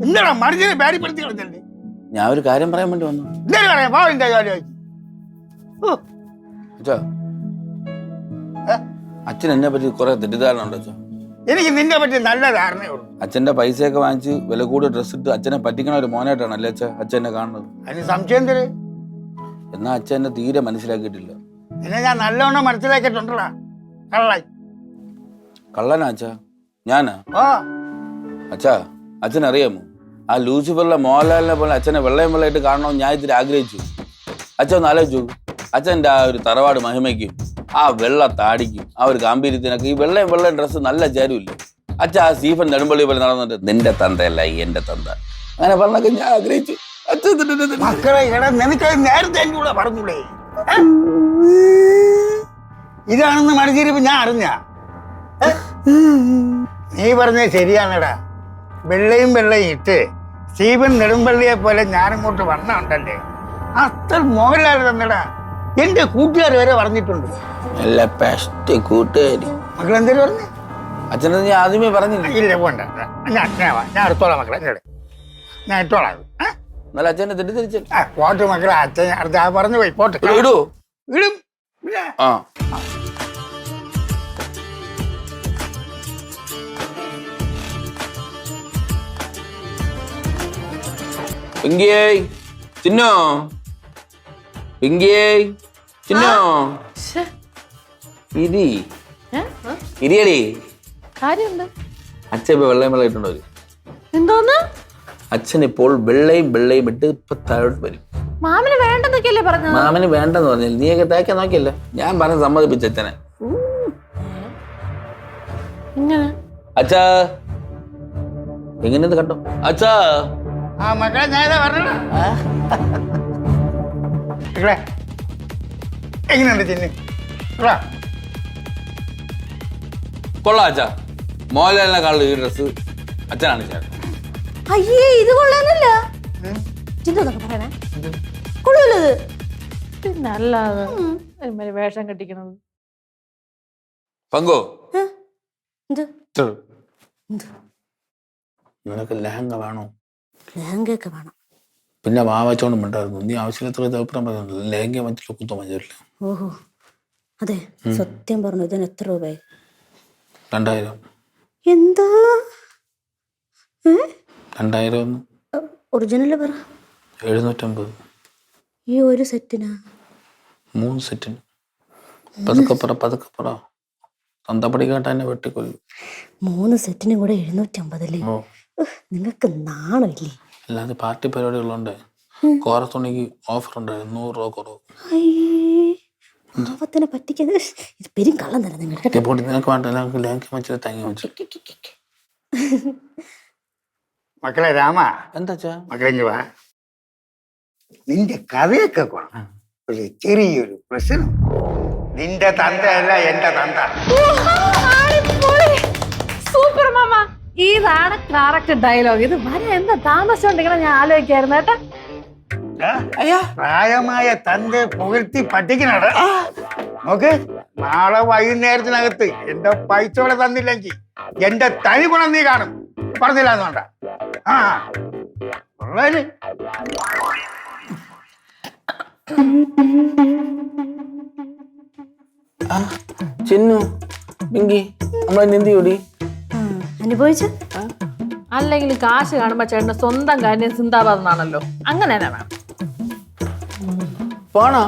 എന്താടാ മനുഷ്യനെ പേടിപ്പെടുത്തി കളഞ്ഞല്ലേ? ഞാൻ ഒരു കാര്യം പറയാൻ വേണ്ടി വന്നു. എന്തായാലും പറയാം, പാവിന്റെ കാര്യം. അച്ഛാ, അച്ഛൻ എന്നെ പറ്റി കുറെ തെറ്റിദ്ധാരണ ഉണ്ട് അച്ഛാ. എനിക്ക് നിന്നെ പറ്റി നല്ല ധാരണയുള്ളൂ. അച്ഛന്റെ പൈസയൊക്കെ വാങ്ങിച്ച് വില കൂടിയ ഡ്രസ് ഇട്ട് അച്ഛനെ പറ്റിക്കണ ഒരു മോനായിട്ടാണ് അല്ലേ അച്ഛാ അച്ഛൻ എന്നെ കാണുന്നത്? അതിന് സംശയം തരും. എന്നാ അച്ഛൻ എന്നെ തീരെ മനസ്സിലാക്കിയിട്ടില്ല. എന്നെ ഞാൻ നല്ലവണ്ണം മനസ്സിലാക്കിയിട്ടുണ്ടടാ. കള്ളായി കള്ളനാ അച്ഛാ ഞാനാ? ഓ അച്ഛാ, അച്ഛൻ അറിയാമോ, ആ ലൂസിഫറിലെ മോഹൻലാലിനെ പോലെ അച്ഛനെ വെള്ളമായിട്ട് കാണണമെന്ന് ഞാൻ ഇത്തിരി ആഗ്രഹിച്ചു. അച്ഛൻ ഒന്ന് ആലോചിച്ചു. അച്ഛൻ്റെ ആ ഒരു തറവാട് മഹിമയ്ക്കും ആ വെള്ള താടിക്കും ആ ഒരു ഗാംഭീര്യത്തിനൊക്കെ ഈ വെള്ളയും ഡ്രസ്സ് നല്ല ചേരുമില്ലേ? അച്ഛൻ ആ സ്റ്റീഫൻ നെടുമ്പള്ളി പോലെ നടന്നിട്ട് നിന്റെ തന്തയല്ല എന്റെ തന്ത അങ്ങനെ പറഞ്ഞൊക്കെ ഞാൻ ആഗ്രഹിച്ചു. മക്കളെ, എടാ നിനക്ക് നേരത്തെ എന്റെ കൂടെ പറഞ്ഞൂടെ ഇതാണെന്ന് മനസ്സിരിപ്പ് ഞാൻ അറിഞ്ഞ? നീ പറഞ്ഞത് ശരിയാണെടാ. വെള്ളയും ഇട്ട് സ്റ്റീഫൻ നെടുമ്പള്ളിയെ പോലെ ഞാനിങ്ങോട്ട് വണ്ണുണ്ടല്ലേ, അത്ര മോഹൻലാൽ തന്നെടാ. എന്റെ കൂട്ടുകാർ വരെ പറഞ്ഞിട്ടുണ്ട്. നല്ല ബെസ്റ്റ് കൂട്ടുകാരി. മക്കൾ എന്തേലും പറഞ്ഞു? അച്ഛനെ ഞാൻ ആദ്യമേ പറഞ്ഞില്ല. ഇല്ല പോണ്ട, ഞാൻ എടുത്തോളാം മക്കളെ, ഞാൻ ഇട്ടോളാം. നല്ല അച്ഛനെ തെറ്റിദ്ധരിച്ചു. പോട്ട് മക്കളെ, അച്ഛൻ അടുത്ത പറഞ്ഞു പോയി. പോട്ട് ഇടൂ. ഇടും. ആ പിങ്കിയേ ചിന്നോ, പിങ്കിയേ ചിന്നോ, ഇരി ഇരിയടി. അച്ഛൻ ഇപ്പൊ വെള്ളയും ഇട്ടുണ്ടോ? എന്തോന്ന്? അച്ഛൻ ഇപ്പോൾ വെള്ളയും ഇട്ട് ഇപ്പൊ താഴോട്ട് വരും. മാമന് വേണ്ടെന്നൊക്കെയല്ലേ പറഞ്ഞത്? മാമന് വേണ്ടെന്ന് പറഞ്ഞില്ല, നീയൊക്കെ തേക്കാൻ നോക്കിയല്ല. ഞാൻ പറഞ്ഞ് സമ്മതിപ്പിച്ച അച്ഛനെ. അച്ഛാ എങ്ങനെയത് കണ്ടോ അച്ഛാ? ആ മക്കളെ, ഞാൻ പറഞ്ഞ എങ്ങനെയുണ്ട് ചിന്നു? കൊള്ളാം അച്ഛാ. മോഹൻലാലിനെക്കാളും ഈ ഡ്രസ് അച്ഛനാണ് ചേട്ടൻ. അയ്യേ, ഇത് കൊള്ളാന്നല്ല. പറയണേ കൊള്ളൂലത്. പിന്നെ വേഷം കെട്ടിക്കണത്. പങ്കോ നിനക്ക് ലെഹങ്ക വേണോ? ലെഹങ്കൊക്കെ വേണം. പിന്നെ വാവച്ചോണ്ടും വേണ്ടായിരുന്നു. നീ ആവശ്യമില്ലാത്ത അഭിപ്രായം പറയുന്നത് ലെഹങ്ക മറ്റുള്ള കുത്തോ മതിയല്ല. ഓഹോ അതെ, സത്യം പറഞ്ഞു. ഇതിന് എത്ര രൂപയായി? 2000. എന്താ 2000? ഒറിജിനല് പറ. 750. ഈ ഒരു സെറ്റിനാ? 3 സെറ്റിന്. പതുക്കെ പറ. തന്തപ്പടി കേട്ടാ എന്നെ വെട്ടിക്കൊല്ലു. 3 സെറ്റിനും കൂടെ 750 അല്ലേ? നിങ്ങൾക്ക് നാണമില്ലേ? അല്ലാതെ പാർട്ടി പരിപാടികളുണ്ട്. കോറത്തുണിക്ക് ഓഫർ ഉണ്ടായിരുന്നു, 100 രൂപ കുറവ്. പാവത്തിനെ പറ്റിക്കുന്നത് ഇത് പെരും കള്ളം തന്നെ. നിനക്ക് വേണ്ട ലേഖ വെച്ചിട്ട് തേങ്ങ വെച്ചു. മക്കളെ രാമ, എന്താ മക്കളെ വാ. നിന്റെ കഥയൊക്കെ കൊള്ളാം. ഒരു ചെറിയൊരു പ്രശ്നം. നിന്റെ തന്തയല്ല എന്റെ തന്ത. സൂപ്പർ മാമ, ഇതാണ് കറക്റ്റ് ഡയലോഗ്. ഇത് വരെ എന്താ താമസം ഉണ്ടെങ്കിലും ഞാൻ ആലോചിക്കായിരുന്നു കേട്ടാ. പ്രായമായ തന്റെ പുകഴ്ത്തി പറ്റിക്കണ നോക്ക്. നാളെ വൈകുന്നേരത്തിനകത്ത് എന്റെ പൈസ ഇവിടെ തന്നില്ലെങ്കിൽ എന്റെ തനി ഗുണം നീ കാണും. പറഞ്ഞില്ലാന്ന് വേണ്ട. ആ ഉള്ളതിന് ചിന്നു പിങ്കി നമ്മളെന്തിയോടി അനുഭവിച്ചു. അല്ലെങ്കിൽ കാശ് കാണുമ്പോ ചേട്ടന്റെ സ്വന്തം കാര്യം ചിന്താബാധനാണല്ലോ. അങ്ങനെ തന്നെ വേണം. പോണോ?